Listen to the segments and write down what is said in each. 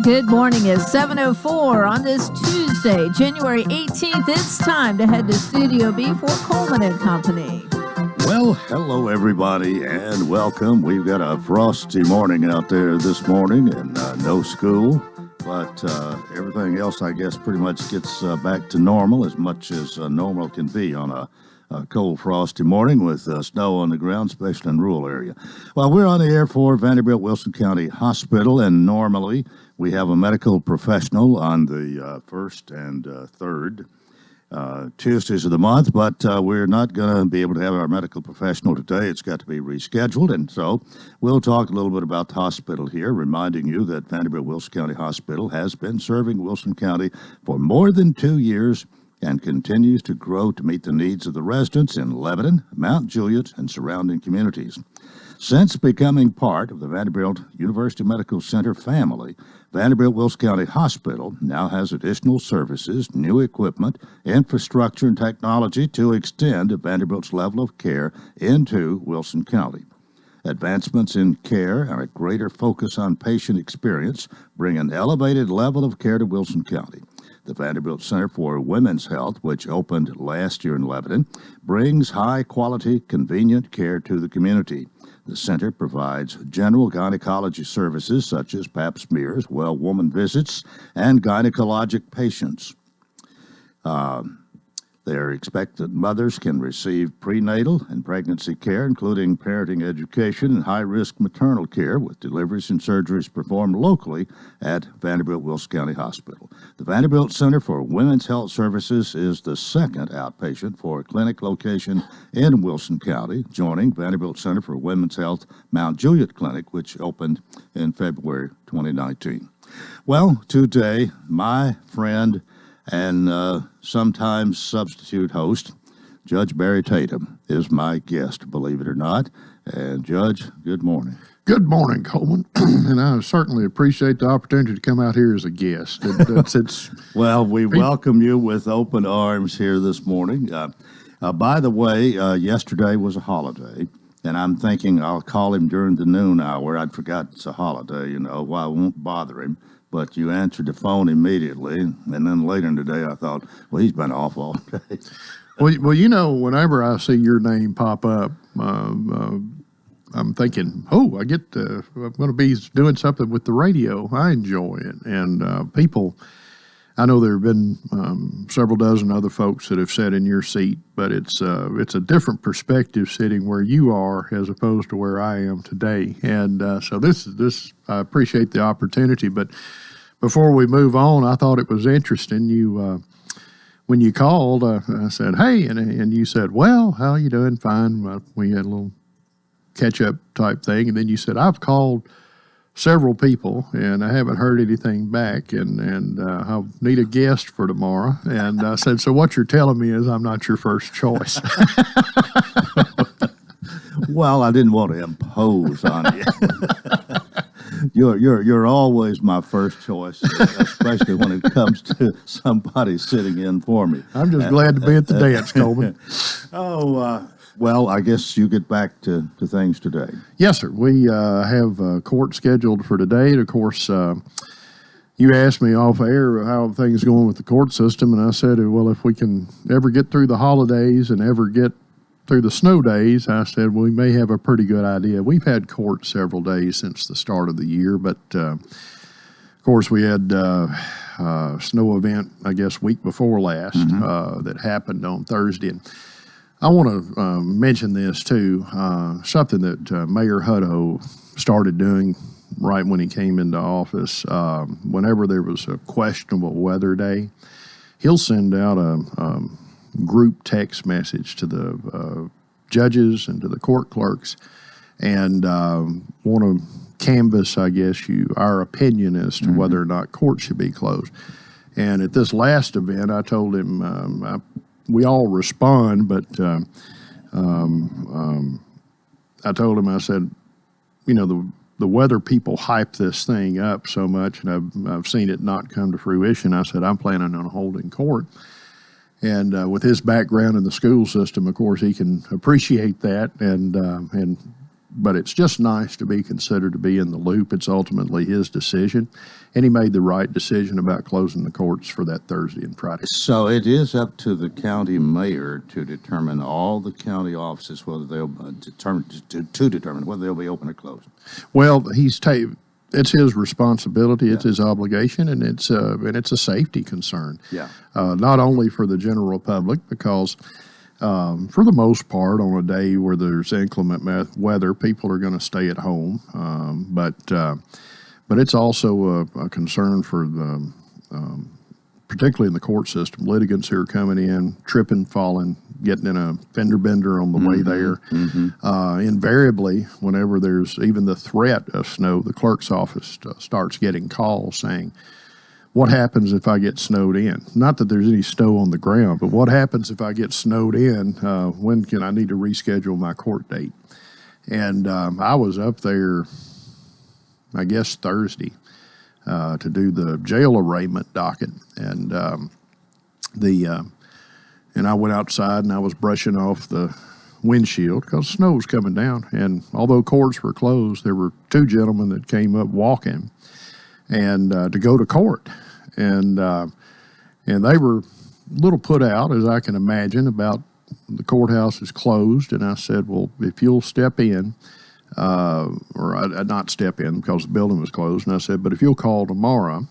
Good morning. It's 7:04 on this Tuesday, January 18th. It's time to head to Studio B for Coleman and Company. Well, hello, everybody, and welcome. We've got a frosty morning out there this morning and no school, but everything else, I guess, pretty much gets back to normal as much as normal can be on a cold, frosty morning with snow on the ground, especially in the rural area. Well, we're on the air for Vanderbilt Wilson County Hospital, and normally we have a medical professional on the first and third Tuesdays of the month, but we're not going to be able to have our medical professional today. It's got to be rescheduled, and so we'll talk a little bit about the hospital here, reminding you that Vanderbilt Wilson County Hospital has been serving Wilson County for more than 2 years and continues to grow to meet the needs of the residents in Lebanon, Mount Juliet, and surrounding communities. Since becoming part of the Vanderbilt University Medical Center family, Vanderbilt Wilson County Hospital now has additional services, new equipment, infrastructure, and technology to extend Vanderbilt's level of care into Wilson County. Advancements in care and a greater focus on patient experience bring an elevated level of care to Wilson County. The Vanderbilt Center for Women's Health, which opened last year in Lebanon, brings high-quality, convenient care to the community. The center provides general gynecology services such as pap smears, well-woman visits, and gynecologic patients. Their expectant mothers can receive prenatal and pregnancy care, including parenting education and high-risk maternal care, with deliveries and surgeries performed locally at Vanderbilt Wilson County Hospital. The Vanderbilt Center for Women's Health Services is the second outpatient for a clinic location in Wilson County, joining Vanderbilt Center for Women's Health Mount Juliet Clinic, which opened in February 2019. Well, today, my friend and sometimes substitute host, Judge Barry Tatum, is my guest, believe it or not. And Judge, good morning. Good morning, Coleman. And I certainly appreciate the opportunity to come out here as a guest. Well, we welcome you with open arms here this morning. By the way, yesterday was a holiday, and I'm thinking I'll call him during the noon hour. I'd forgot it's a holiday, well, I won't bother him. But you answered the phone immediately, and then later in the day I thought, well, he's been off all day. Well, whenever I see your name pop up, I'm thinking, I'm going to be doing something with the radio. I enjoy it. And people, I know there have been several dozen other folks that have sat in your seat, but it's a different perspective sitting where you are as opposed to where I am today. And so this I appreciate the opportunity. But before we move on, I thought it was interesting. When you called, I said, hey, and you said, well, how you doing? Fine. We had a little catch-up type thing. And then you said, I've called several people, and I haven't heard anything back, and I need a guest for tomorrow. And I said, so what you're telling me is I'm not your first choice. Well, I didn't want to impose on you. You're always my first choice, especially when it comes to somebody sitting in for me. I'm just glad to be at the dance, Coleman. Well, I guess you get back to things today. Yes, sir. We have court scheduled for today. And of course, you asked me off air how things going with the court system, and I said, well, if we can ever get through the holidays and ever get through the snow days, I said, we may have a pretty good idea. We've had court several days since the start of the year, but of course we had a snow event, I guess, week before last that happened on Thursday. And I want to mention this too, something that Mayor Hutto started doing right when he came into office. Whenever there was a questionable weather day, he'll send out a group text message to the judges and to the court clerks and want to canvass, I guess, our opinion as to whether or not court should be closed. And at this last event, I told him, we all respond, but I told him, I said, the weather people hype this thing up so much, and I've seen it not come to fruition. I said, I'm planning on holding court. And with his background in the school system, of course, he can appreciate that and but it's just nice to be considered to be in the loop. It's ultimately his decision, and he made the right decision about closing the courts for that Thursday and Friday. So it is up to the county mayor to determine all the county offices whether they'll determine whether they'll be open or closed. Well, it's his responsibility, it's his obligation, and it's a safety concern. Yeah. Not only for the general public, because for the most part, on a day where there's inclement weather, people are going to stay at home. But it's also a concern for the, particularly in the court system, litigants who are coming in, tripping, falling, getting in a fender bender on the way there. Invariably, whenever there's even the threat of snow, the clerk's office starts getting calls saying, what happens if I get snowed in? Not that there's any snow on the ground, but what happens if I get snowed in? When can I need to reschedule my court date? And I was up there, I guess, Thursday to do the jail arraignment docket. And and I went outside and I was brushing off the windshield because snow was coming down. And although courts were closed, there were two gentlemen that came up walking and to go to court. And they were a little put out, as I can imagine, about the courthouse is closed. And I said, well, if you'll step in, or I'd not step in because the building was closed. And I said, but if you'll call tomorrow,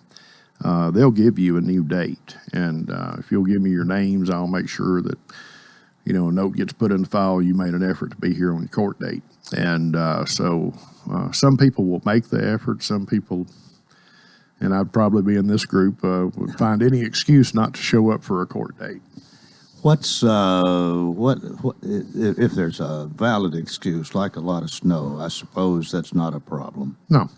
they'll give you a new date. And if you'll give me your names, I'll make sure that, a note gets put in the file. You made an effort to be here on your court date. And so some people will make the effort. Some people, and I'd probably be in this group, would find any excuse not to show up for a court date. What's what if there's a valid excuse like a lot of snow? I suppose that's not a problem. No.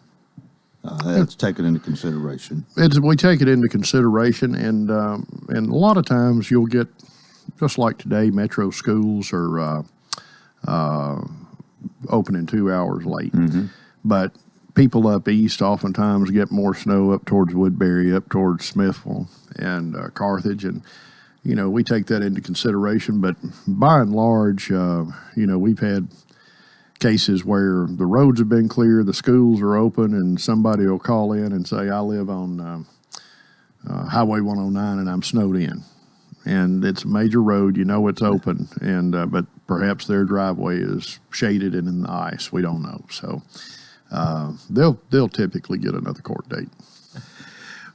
That's taken into consideration. We take it into consideration, and a lot of times you'll get, just like today, metro schools are opening 2 hours late. But people up east oftentimes get more snow up towards Woodbury, up towards Smithville and Carthage, and we take that into consideration. But by and large, we've had cases where the roads have been clear, the schools are open, and somebody will call in and say, I live on Highway 109 and I'm snowed in. And it's a major road, it's open, and but perhaps their driveway is shaded and in the ice. We don't know. So they'll typically get another court date.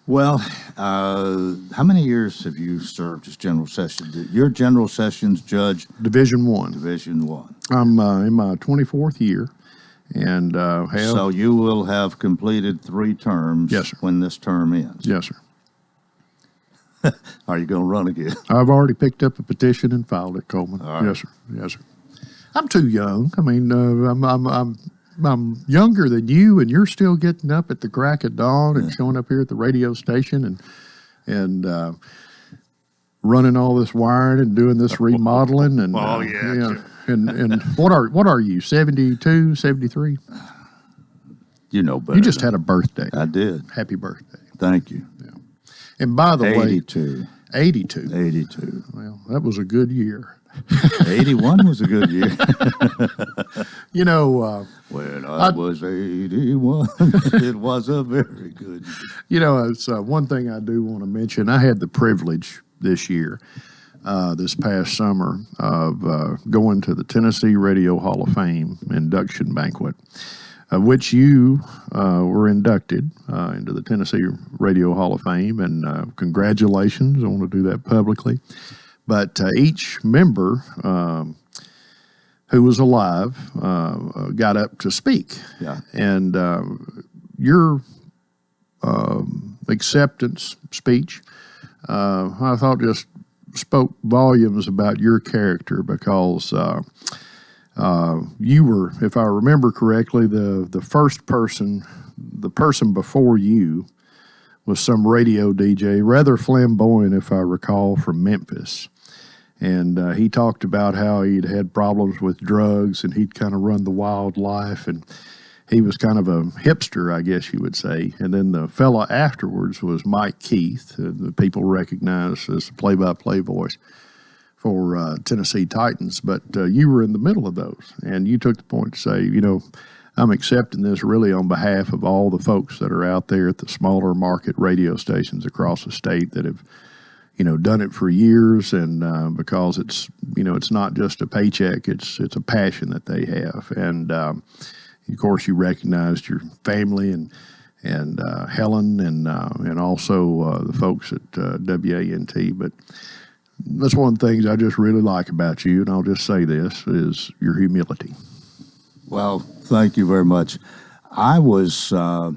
Well, how many years have you served as general sessions? You're general sessions judge? Division I. Division I. I'm in my 24th year, and So you will have completed 3 terms. Yes, sir. When this term ends. Yes, sir. Are you going to run again? I've already picked up a petition and filed it, Coleman. All right. Yes, sir. Yes, sir. I'm too young. I mean, I'm younger than you, and you're still getting up at the crack of dawn and showing up here at the radio station and running all this wiring and doing this remodeling. And and what are you, 72, 73? You know better. You just had a birthday. I did. Happy birthday. Thank you. Yeah. And by the way, 82. 82. 82. Well, that was a good year. 81 was a good year. When I was 81, it was a very good year. It's one thing I do want to mention. I had the privilege this year, this past summer, of going to the Tennessee Radio Hall of Fame induction banquet, which you were inducted into the Tennessee Radio Hall of Fame, and congratulations. I want to do that publicly. But each member who was alive got up to speak. Yeah. And your acceptance speech, I thought just spoke volumes about your character, because you were, if I remember correctly, the first person, the person before you was some radio DJ, rather flamboyant, if I recall, from Memphis. And he talked about how he'd had problems with drugs, and he'd kind of run the wild life, and he was kind of a hipster, I guess you would say. And then the fella afterwards was Mike Keith, the people recognize as the play-by-play voice for Tennessee Titans, but you were in the middle of those, and you took the point to say, I'm accepting this really on behalf of all the folks that are out there at the smaller market radio stations across the state that have, done it for years, and because it's not just a paycheck, it's a passion that they have, and of course you recognized your family and Helen and also the folks at WANT, but that's one of the things I just really like about you, and I'll just say this, is your humility. Well, thank you very much. I was a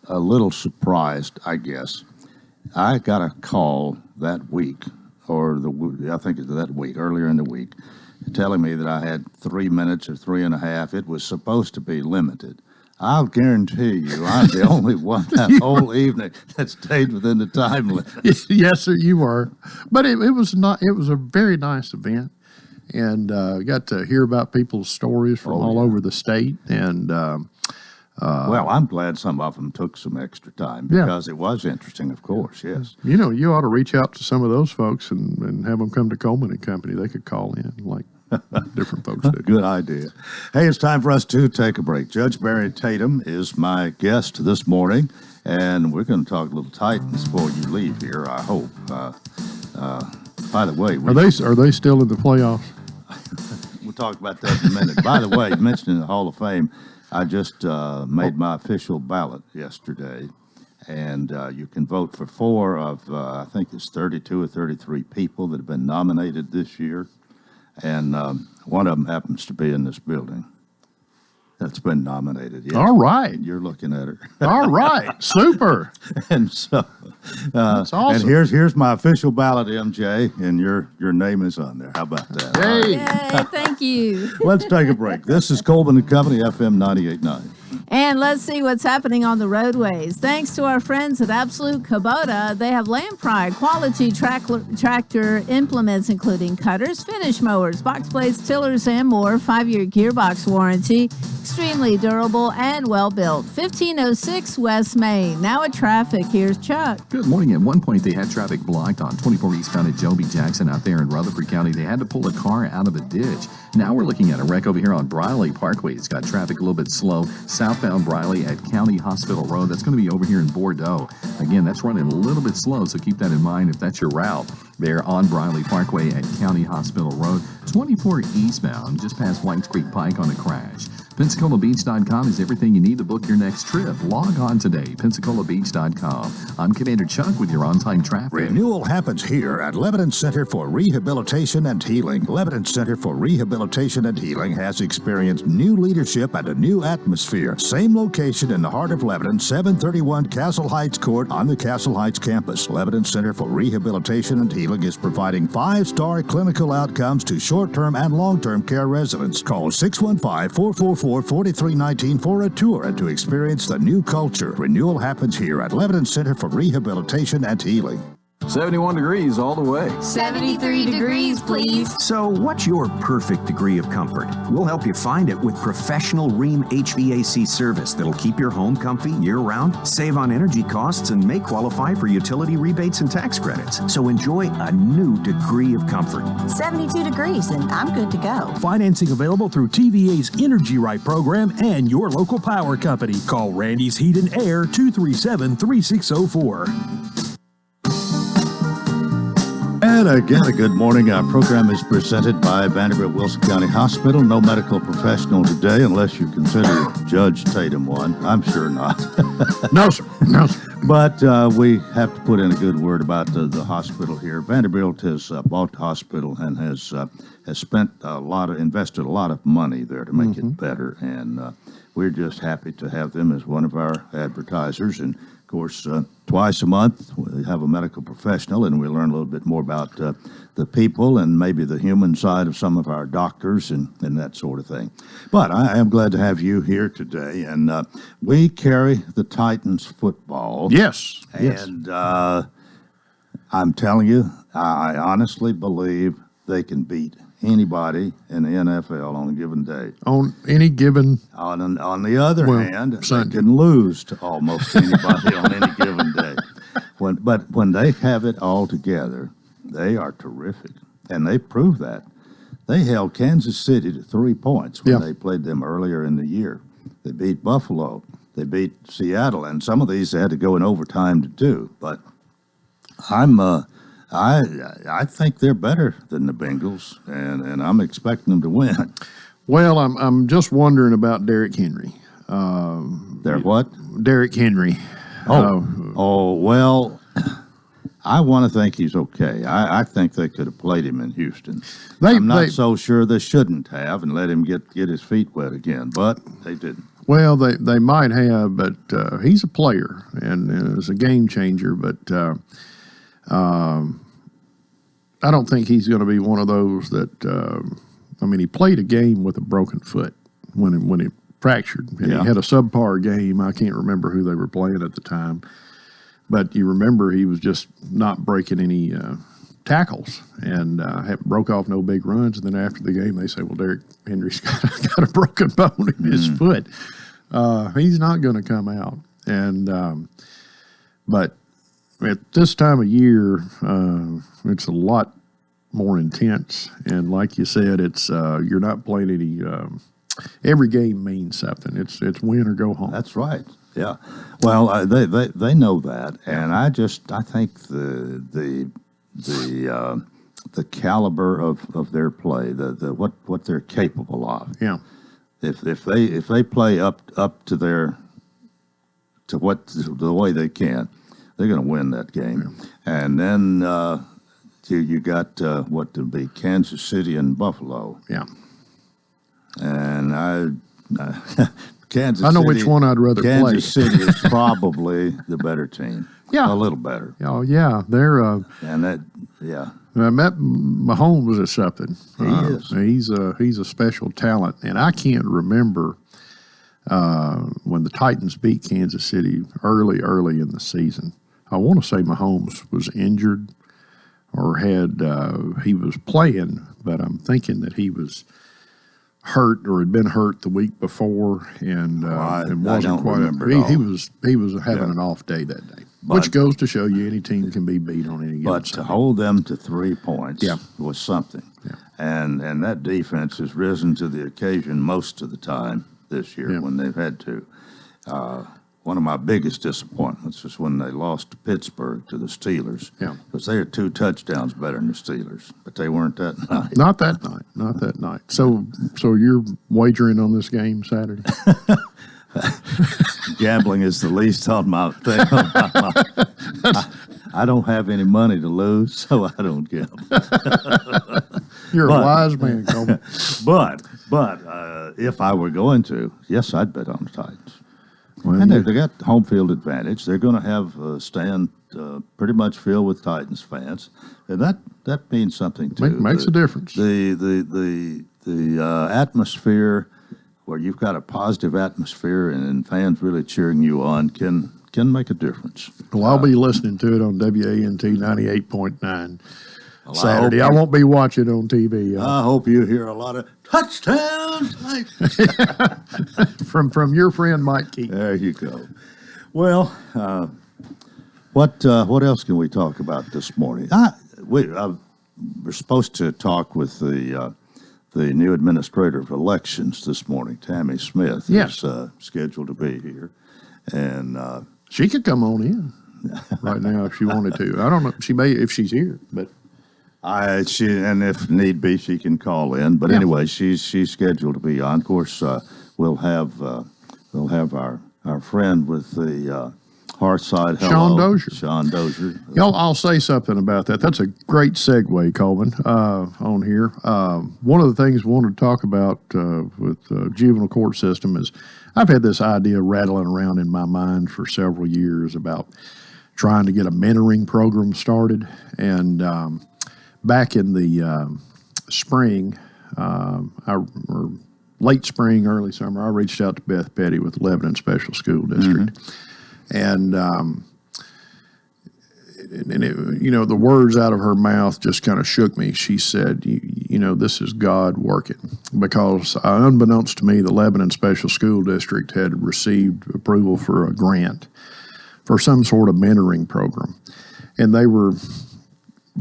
little surprised, I guess. I got a call that week, I think it's that week, earlier in the week, telling me that I had 3 minutes or 3.5. It was supposed to be limited. I'll guarantee you, I'm the only one that whole evening that stayed within the time limit. Yes, sir, you were. But it was not. It was a very nice event, and got to hear about people's stories from all over the state. And well, I'm glad some of them took some extra time because it was interesting, of course. Yes. You ought to reach out to some of those folks and have them come to Coleman and Company. They could call in like different folks do. Good idea. Hey, it's time for us to take a break. Judge Barry Tatum is my guest this morning, and we're going to talk a little Titans before you leave here, I hope. By the way, are they still in the playoffs? We'll talk about that in a minute. By the way, mentioning the Hall of Fame, I just made my official ballot yesterday, and you can vote for 4 of, I think it's 32 or 33 people that have been nominated this year. And one of them happens to be in this building that's been nominated. Yes. All right. You're looking at her. All right. Super. And so that's awesome. And here's my official ballot, MJ, and your name is on there. How about that? Hey. Yay, thank you. Let's take a break. This is Coleman and Company, FM 98.9. And let's see what's happening on the roadways. Thanks to our friends at Absolute Kubota, they have Land Pride quality tractor implements, including cutters, finish mowers, box blades, tillers, and more. 5-year gearbox warranty, extremely durable and well built. 1506 West Main. Now at traffic, here's Chuck. Good morning. At one point, they had traffic blocked on 24 eastbound at Joby Jackson out there in Rutherford County. They had to pull a car out of a ditch. Now we're looking at a wreck over here on Briley Parkway. It's got traffic a little bit slow. Southbound Briley at County Hospital Road. That's going to be over here in Bordeaux. Again, that's running a little bit slow, so keep that in mind if that's your route. There on Briley Parkway at County Hospital Road. 24 eastbound, just past Whites Creek Pike on a crash. PensacolaBeach.com is everything you need to book your next trip. Log on today, PensacolaBeach.com. I'm Commander Chuck with your on-time traffic. Renewal happens here at Lebanon Center for Rehabilitation and Healing. Lebanon Center for Rehabilitation and Healing has experienced new leadership and a new atmosphere. Same location in the heart of Lebanon, 731 Castle Heights Court on the Castle Heights campus. Lebanon Center for Rehabilitation and Healing is providing 5-star clinical outcomes to short-term and long-term care residents. Call 615-444-4319 for a tour and to experience the new culture. Renewal happens here at Lebanon Center for Rehabilitation and Healing. 71 degrees all the way. 73 degrees, please. So what's your perfect degree of comfort? We'll help you find it with professional Rheem HVAC service that'll keep your home comfy year-round, save on energy costs, and may qualify for utility rebates and tax credits. So enjoy a new degree of comfort. 72 degrees, and I'm good to go. Financing available through TVA's Energy Right program and your local power company. Call Randy's Heat and Air 237-3604. And again, a good morning. Our program is presented by Vanderbilt Wilson County Hospital. No medical professional today, unless you consider Judge Tatum one. I'm sure not. No, sir. No, sir. But we have to put in a good word about the hospital here. Vanderbilt has bought the hospital and has spent invested a lot of money there to make it better. And we're just happy to have them as one of our advertisers. And of course, twice a month, we have a medical professional, and we learn a little bit more about the people and maybe the human side of some of our doctors and that sort of thing. But I am glad to have you here today, and we carry the Titans football. Yes. And I'm telling you, I honestly believe they can beat anybody in the NFL on a given day. On any given... On the other hand, Sunday. they can lose to almost anybody on any given day. But when they have it all together, They are terrific, and they proved that. They held Kansas City to 3 points when they played them earlier in the year. They beat Buffalo. They beat Seattle, and some of these they had to go in overtime to do. But I think they're better than the Bengals, and I'm expecting them to win. Well, I'm just wondering about Derrick Henry. They're what? Derrick Henry. Well, I want to think he's okay. I think they could have played him in Houston. I'm not so sure they shouldn't have and let him get his feet wet again, but they didn't. Well, they might have, but he's a player and is a game changer. But I don't think he's going to be one of those that. He played a game with a broken foot when it fractured, and he had a subpar game. I can't remember who they were playing at the time, but you remember he was just not breaking any tackles and broke off no big runs. And then after the game, they say, "Well, Derrick Henry's got a broken bone in his foot. He's not going to come out." And but at this time of year, it's a lot more intense, and like you said, it's you're not playing any. Every game means something. It's win or go home. That's right. Yeah. Well, they know that, and I think the caliber of their play, the what they're capable of. Yeah. If they play up to the way they can, they're going to win that game, and then. You got what to be Kansas City and Buffalo. Yeah. And Kansas. I know City, which one I'd rather play. Kansas City is probably the better team. Yeah, a little better. Oh yeah, they're. And that Mahomes is something. He is. He's a special talent, and I can't remember when the Titans beat Kansas City early in the season. I want to say Mahomes was injured. Or he was playing, but I'm thinking that he was hurt or had been hurt the week before, and wasn't quite. He was having an off day that day, which goes to show you any team can be beat on any given But Sunday. to hold them to 3 points was something, and that defense has risen to the occasion most of the time this year when they've had to. One of my biggest disappointments was when they lost to Pittsburgh to the Steelers. Yeah. Because they are 2 touchdowns better than the Steelers, but they weren't that night. Not that night. So you're wagering on this game Saturday? Gambling is the least on my thing. I don't have any money to lose, so I don't gamble. You're a wise man, Coleman. But if I were going to, yes, I'd bet on the Titans. Well, and they got home field advantage. They're going to have a stand pretty much filled with Titans fans, and that means something too. Makes a difference. The atmosphere, where you've got a positive atmosphere and fans really cheering you on, can make a difference. Well, I'll be listening to it on WANT 98.9 Saturday. I won't be watching on TV. I hope you hear a lot of touchdowns from your friend Mike Keaton. There you go. Well, what else can we talk about this morning? We're supposed to talk with the new administrator of elections this morning, Tammy Smith. Yes, is scheduled to be here, and she could come on in right now if she wanted to. I don't know. She may if she's here, but. And if need be, she can call in. But anyway, she's scheduled to be on. Of course, we'll have our friend with the Hearthside. Hello, Sean Dozier. Y'all, I'll say something about that. That's a great segue, Coleman, on here. One of the things we wanted to talk about with the juvenile court system is I've had this idea rattling around in my mind for several years about trying to get a mentoring program started. And back in the spring, or late spring, early summer, I reached out to Beth Petty with the Lebanon Special School District. And the words out of her mouth just kind of shook me. She said, this is God working. Because unbeknownst to me, the Lebanon Special School District had received approval for a grant for some sort of mentoring program. And they were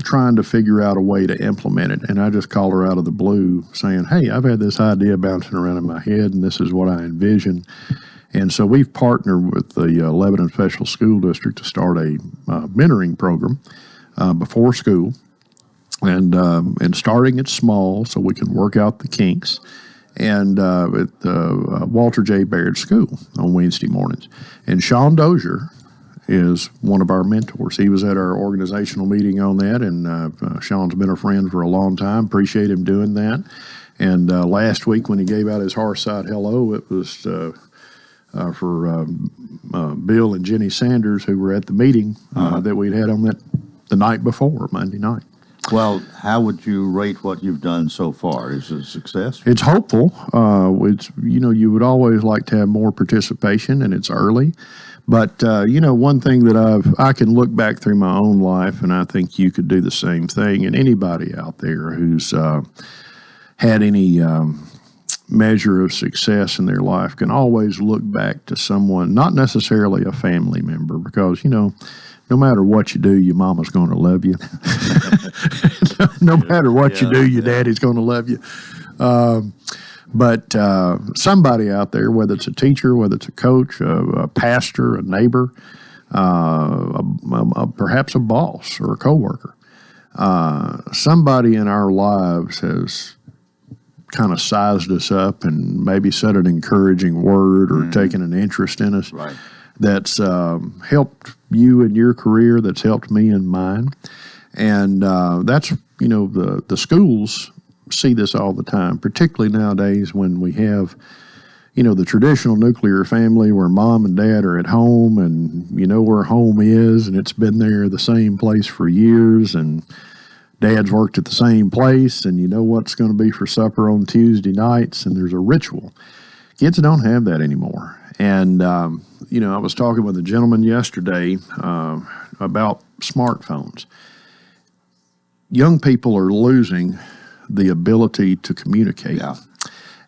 trying to figure out a way to implement it. And I just called her out of the blue saying, hey, I've had this idea bouncing around in my head, and this is what I envision. And so we've partnered with the Lebanon Special School District to start a mentoring program before school, and starting it small so we can work out the kinks, and at Walter J. Baird School on Wednesday mornings. And Sean Dozier is one of our mentors. He was at our organizational meeting on that, and Sean's been a friend for a long time. Appreciate him doing that. And last week when he gave out his Hearthside hello, it was for Bill and Jenny Sanders, who were at the meeting that we'd had on that the night before, Monday night. Well, how would you rate what you've done so far? Is it a success? It's hopeful. It's, you would always like to have more participation, and it's early. But, one thing that I can look back through my own life, and I think you could do the same thing, and anybody out there who's had any measure of success in their life can always look back to someone, not necessarily a family member, because, no matter what you do, your mama's going to love you. No matter what you do, your daddy's going to love you. But somebody out there, whether it's a teacher, whether it's a coach, a pastor, a neighbor, perhaps a boss or a coworker, somebody in our lives has kind of sized us up and maybe said an encouraging word or taken an interest in us. Right. That's helped you in your career, that's helped me in mine. And that's, the schools see this all the time, particularly nowadays when we have, the traditional nuclear family where mom and dad are at home, and you know where home is, and it's been there the same place for years, and dad's worked at the same place, and you know what's going to be for supper on Tuesday nights, and there's a ritual. Kids don't have that anymore. And, I was talking with a gentleman yesterday about smartphones. Young people are losing the ability to communicate. Yeah.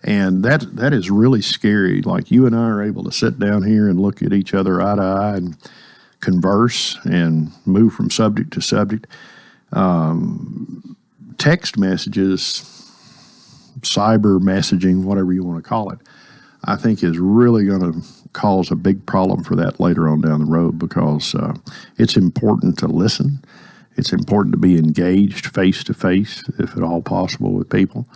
And that is really scary. Like, you and I are able to sit down here and look at each other eye to eye and converse and move from subject to subject. Text messages, cyber messaging, whatever you want to call it, I think is really going to cause a big problem for that later on down the road, because it's important to listen. It's important to be engaged face to face, if at all possible, with people.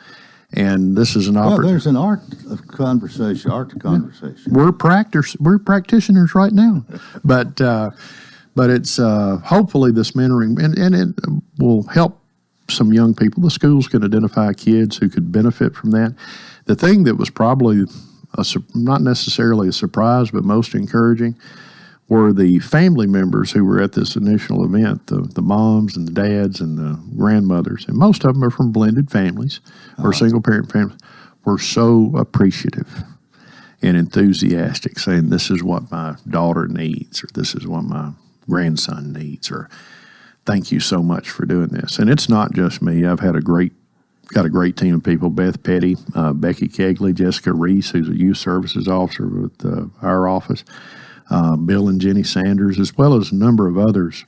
And this is an opportunity. Well, there's an art to conversation. We're practitioners right now, but it's hopefully this mentoring, and it will help some young people. The schools can identify kids who could benefit from that. The thing that was probably not necessarily a surprise, but most encouraging, were the family members who were at this initial event, the moms and the dads and the grandmothers, and most of them are from blended families or single-parent families, were so appreciative and enthusiastic, saying, this is what my daughter needs, or this is what my grandson needs, or thank you so much for doing this. And it's not just me. I've had got a great team of people: Beth Petty, Becky Kegley, Jessica Reese, who's a youth services officer with our office, Bill and Jenny Sanders, as well as a number of others,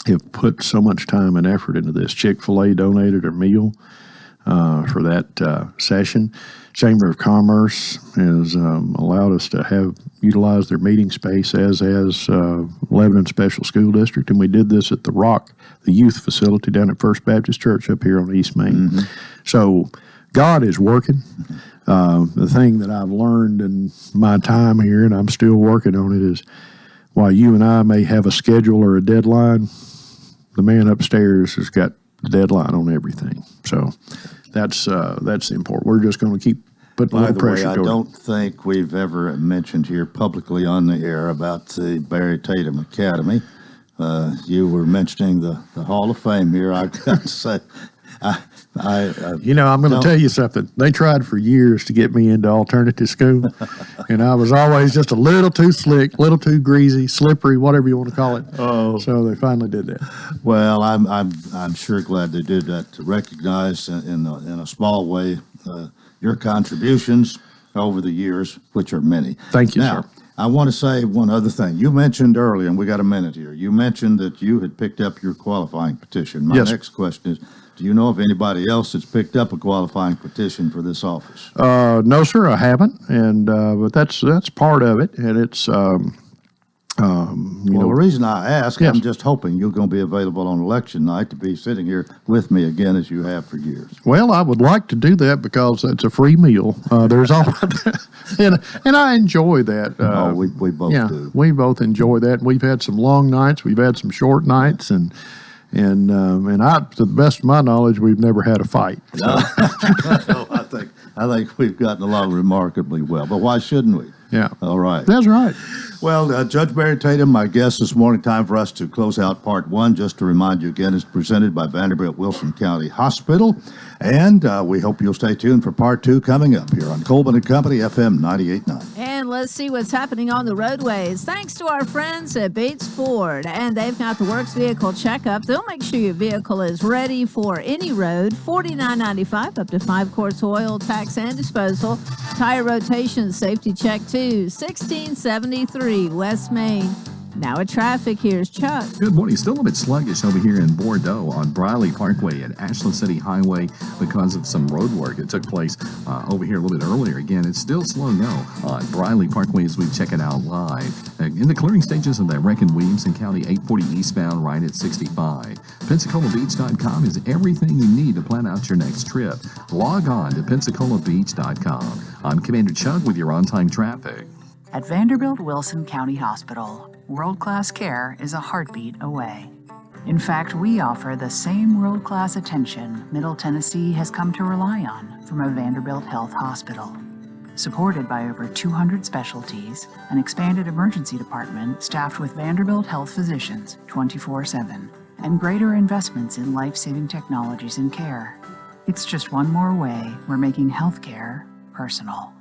have put so much time and effort into this. Chick-fil-A donated a meal for that session. Chamber of Commerce has allowed us to utilize their meeting space, as Lebanon Special School District, and we did this at the Rock, the youth facility down at First Baptist Church up here on East Main. Mm-hmm. So God is working. The thing that I've learned in my time here, and I'm still working on it, is while you and I may have a schedule or a deadline, the man upstairs has got the deadline on everything. So that's important. We're just going to keep putting a little pressure. By the way, I don't think we've ever mentioned here publicly on the air about the Barry Tatum Academy. You were mentioning the Hall of Fame here. I've got to say, I'm going to tell you something. They tried for years to get me into alternative school, and I was always just a little too slick, little too greasy, slippery, whatever you want to call it. Oh, so they finally did that. Well, I'm sure glad they did that, to recognize in a small way your contributions over the years, which are many. Thank you, now, sir. I want to say one other thing. You mentioned earlier, and we got a minute here, you mentioned that you had picked up your qualifying petition. My Yes. next question is, do you know of anybody else that's picked up a qualifying petition for this office? No, sir, I haven't, and but that's part of it, and it's The reason I ask, Yes. I'm just hoping you're going to be available on election night to be sitting here with me again as you have for years. Well, I would like to do that because it's a free meal. There's all, and I enjoy that. We both do. We both enjoy that. We've had some long nights. We've had some short nights, and I, to the best of my knowledge, we've never had a fight. So. No, I think we've gotten along remarkably well. But why shouldn't we? Yeah. All right. That's right. Well, Judge Barry Tatum, my guest this morning, time for us to close out part one. Just to remind you again, it's presented by Vanderbilt Wilson County Hospital. And we hope you'll stay tuned for part two coming up here on Coleman and Company, FM 98.9. And let's see what's happening on the roadways. Thanks to our friends at Bates Ford. And they've got the Works Vehicle Checkup. They'll make sure your vehicle is ready for any road. $49.95, up to 5 quarts oil, tax, and disposal. Tire rotation, safety check too. 1673 West Main. Now at traffic, here's Chuck. Good morning. Still a bit sluggish over here in Bordeaux on Briley Parkway at Ashland City Highway because of some road work that took place over here a little bit earlier. Again, it's still slow now on Briley Parkway as we check it out live. In the clearing stages of that wreck in Williamson County, 840 eastbound, right at 65. PensacolaBeach.com is everything you need to plan out your next trip. Log on to PensacolaBeach.com. I'm Commander Chuck with your on-time traffic. At Vanderbilt Wilson County Hospital, world-class care is a heartbeat away. In fact, we offer the same world-class attention Middle Tennessee has come to rely on from a Vanderbilt Health hospital. Supported by over 200 specialties, an expanded emergency department staffed with Vanderbilt Health physicians 24/7, and greater investments in life-saving technologies and care. It's just one more way we're making healthcare personal.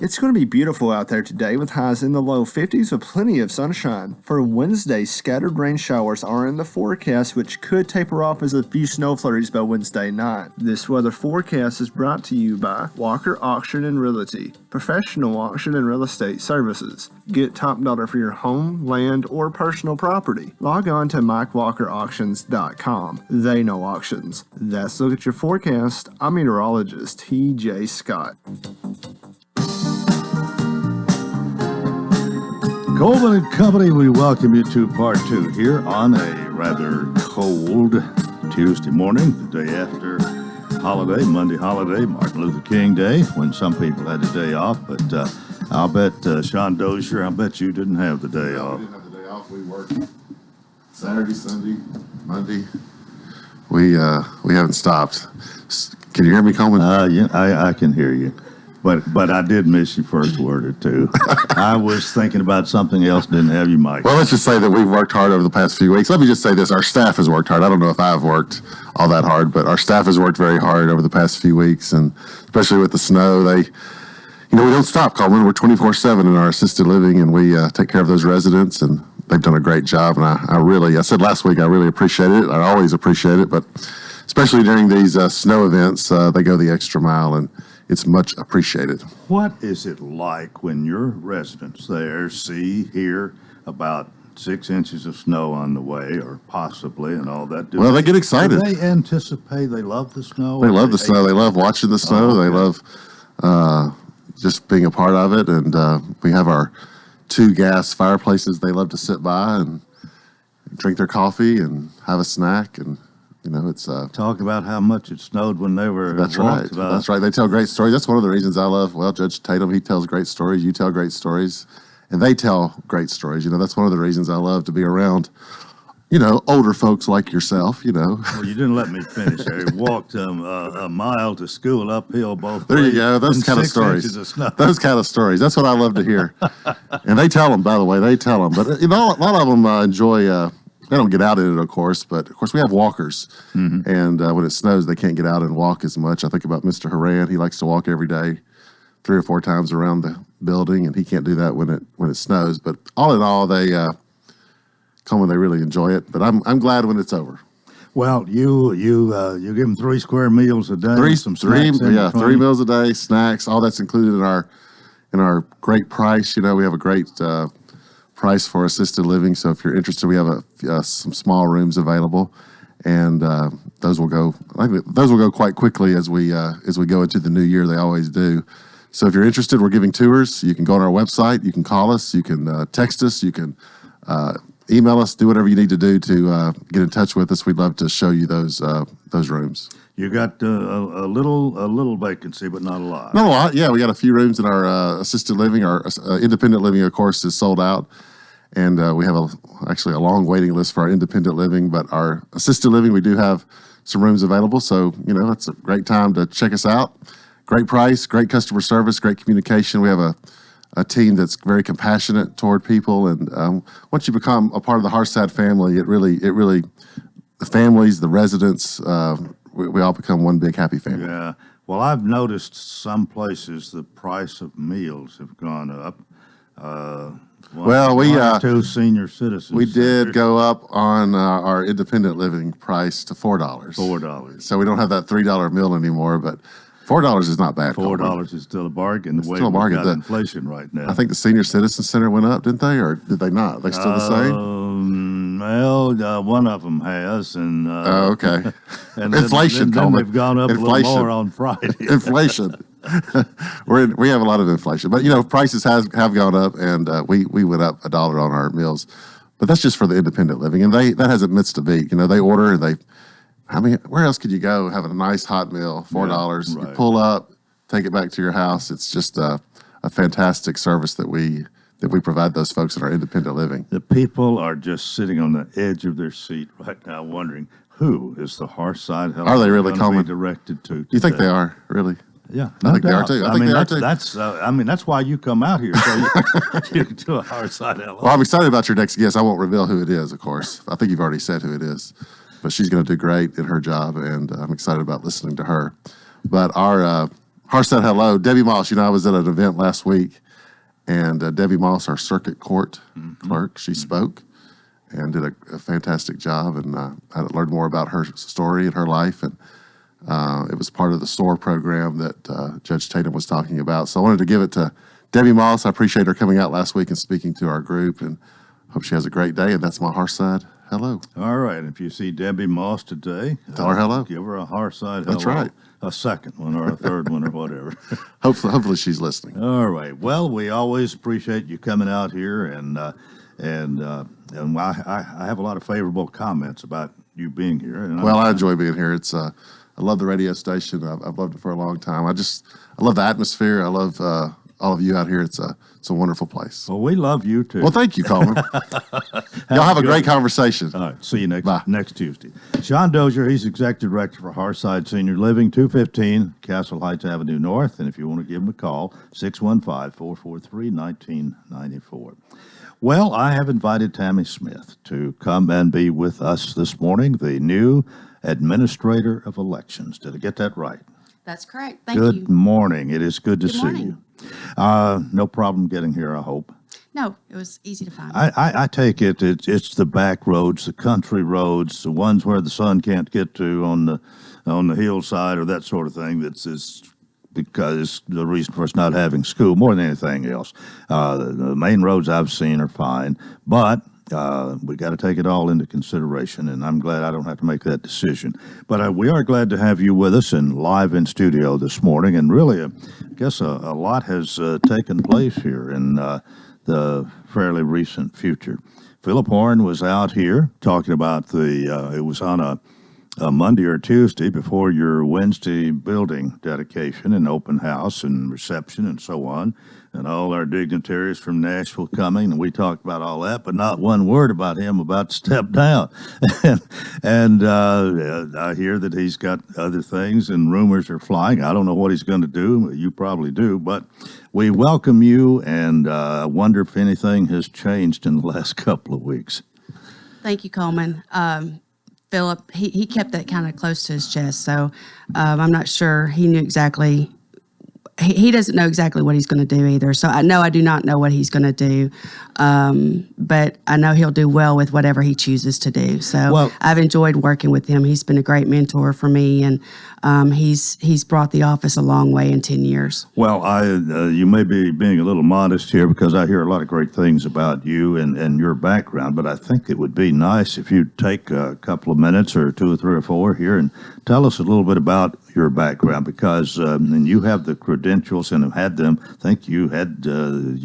It's going to be beautiful out there today with highs in the low 50s with plenty of sunshine. For Wednesday, scattered rain showers are in the forecast, which could taper off as a few snow flurries by Wednesday night. This weather forecast is brought to you by Walker Auction and Realty, professional auction and real estate services. Get top dollar for your home, land, or personal property. Log on to MikeWalkerAuctions.com. They know auctions. That's Look at Your Forecast. I'm meteorologist T.J. Scott. Coleman and Company, we welcome you to part two here on a rather cold Tuesday morning, the day after holiday, Monday holiday, Martin Luther King Day, when some people had the day off. But I'll bet, Sean Dozier, I bet you didn't have the day off. We didn't have the day off. We worked Saturday, Sunday, Monday. We haven't stopped. Can you hear me, Coleman? Yeah, I can hear you. But I did miss your first word or two. I was thinking about something else, didn't have you, Mike. Well, let's just say that we've worked hard over the past few weeks. Let me just say this. Our staff has worked hard. I don't know if I've worked all that hard, but our staff has worked very hard over the past few weeks, and especially with the snow, we don't stop, Coleman. We're 24/7 in our assisted living, and we take care of those residents, and they've done a great job. And I said last week, I really appreciate it. I always appreciate it, but especially during these snow events, they go the extra mile, and it's much appreciated. What is it like when your residents there hear about 6 inches of snow on the way, or possibly, and all that? Well, they get excited. Do they anticipate? They love the snow. They love the snow. They love watching the snow. They love just being a part of it. And we have our 2 gas fireplaces. They love to sit by and drink their coffee and have a snack, and it's talk about how much it snowed when they were. That's right. That's right. They tell great stories. That's one of the reasons I love. Well, Judge Tatum, he tells great stories. You tell great stories, and they tell great stories. That's one of the reasons I love to be around. Older folks like yourself. Well, you didn't let me finish there. He walked a mile to school uphill both ways. There you go. Those kind of stories. Those kind of stories. That's what I love to hear. And they tell them, by the way. They tell them. But a lot of them enjoy. They don't get out in it, of course, but of course we have walkers, and when it snows, they can't get out and walk as much. I think about Mr. Haran; he likes to walk every day, 3 or 4 times around the building, and he can't do that when it snows. But all in all, they come when they really enjoy it. But I'm glad when it's over. Well, you give them 3 square meals a day, three meals a day, snacks, all that's included in and our great price. We have a great price for assisted living. So if you're interested, we have some small rooms available, and those will go quite quickly as we go into the new year. They always do. So if you're interested, we're giving tours. You can go on our website. You can call us. You can text us. You can email us. Do whatever you need to do to get in touch with us. We'd love to show you those rooms. You got a little vacancy, but not a lot. Not a lot. Yeah, we got a few rooms in our assisted living. Our independent living, of course, is sold out, and we have actually a long waiting list for our independent living. But our assisted living, we do have some rooms available. So it's a great time to check us out. Great price, great customer service, great communication. We have a team that's very compassionate toward people, and once you become a part of the Hearthside family, it really the families, the residents. We all become one big happy family. Yeah. Well, I've noticed some places the price of meals have gone up. We two senior citizens. We did go up on our independent living price to $4. $4. So we don't have that $3 meal anymore, but $4 is not bad. $4 is still a bargain. It's still a bargain. Got inflation right now. I think the Senior Citizen Center went up, didn't they, or did they not? Are they still the same? One of them has, and okay. And inflation. Then they've gone up a little more on Friday. Inflation. We have a lot of inflation, but prices have gone up, and we went up $1 on our meals, but that's just for the independent living, and that hasn't missed a beat. They order and where else could you go have a nice hot meal, $4? Yeah, right. You pull up, take it back to your house. It's just a fantastic service that we provide those folks in our independent living. The people are just sitting on the edge of their seat right now, wondering who is the Hearthside Hello. Are they really coming? Directed to? You think they are really? Yeah, I think they are too. I think they are too. That's why you come out here, so you can do a Hearthside Hello. Well, I'm excited about your next guest. I won't reveal who it is, of course. I think you've already said who it is. But she's going to do great in her job, and I'm excited about listening to her. But our Hearthside Hello, Debbie Moss, I was at an event last week, and Debbie Moss, our circuit court clerk, she spoke and did a fantastic job, and I learned more about her story and her life, and it was part of the SOAR program that Judge Tatum was talking about. So I wanted to give it to Debbie Moss. I appreciate her coming out last week and speaking to our group, and hope she has a great day, and that's my Hearthside Hello. All right. If you see Debbie Moss today, tell her hello. Give her a Hearthside Hello. That's right. A second one or a third one or whatever. Hopefully she's listening. All right. Well, we always appreciate you coming out here, and I have a lot of favorable comments about you being here. And I enjoy being here. I love the radio station. I've loved it for a long time. I love the atmosphere. I love all of you out here. It's a wonderful place. Well, we love you too. Well, thank you, Coleman. Y'all have a great conversation. All right. See you next Tuesday. Sean Dozier, he's Executive Director for Hearthside Senior Living, 215 Castle Heights Avenue North. And if you want to give him a call, 615-443-1994. Well, I have invited Tammy Smith to come and be with us this morning, the new Administrator of Elections. Did I get that right? That's correct. Thank you. Good morning. It is good to see morning. You. No problem getting here, I hope. No, it was easy to find. I take it's the back roads, the country roads, the ones where the sun can't get to on the hillside or that sort of thing. That's because the reason for us not having school more than anything else. The main roads I've seen are fine, but we got to take it all into consideration, and I'm glad I don't have to make that decision. But we are glad to have you with us and live in studio this morning. And really, I guess a lot has taken place here in the fairly recent future. Philip Horn was out here talking about it was on a Monday or Tuesday before your Wednesday building dedication and open house and reception and so on, and all our dignitaries from Nashville coming, and we talked about all that, but not one word about him about to step down. and I hear that he's got other things, and rumors are flying. I don't know what he's going to do. You probably do, but we welcome you, and I wonder if anything has changed in the last couple of weeks. Thank you, Coleman. Philip, he kept that kind of close to his chest, so I'm not sure he knew exactly he doesn't know exactly what he's going to do either. So I know I do not know what he's going to do, but I know he'll do well with whatever he chooses to do. So I've enjoyed working with him. He's been a great mentor for me, and he's brought the office a long way in 10 years. Well, you may be being a little modest here because I hear a lot of great things about you and your background, but I think it would be nice if you'd take a couple of minutes or 2 or 3 or 4 here and tell us a little bit about your background, because and you have the credentials and have had them. I think you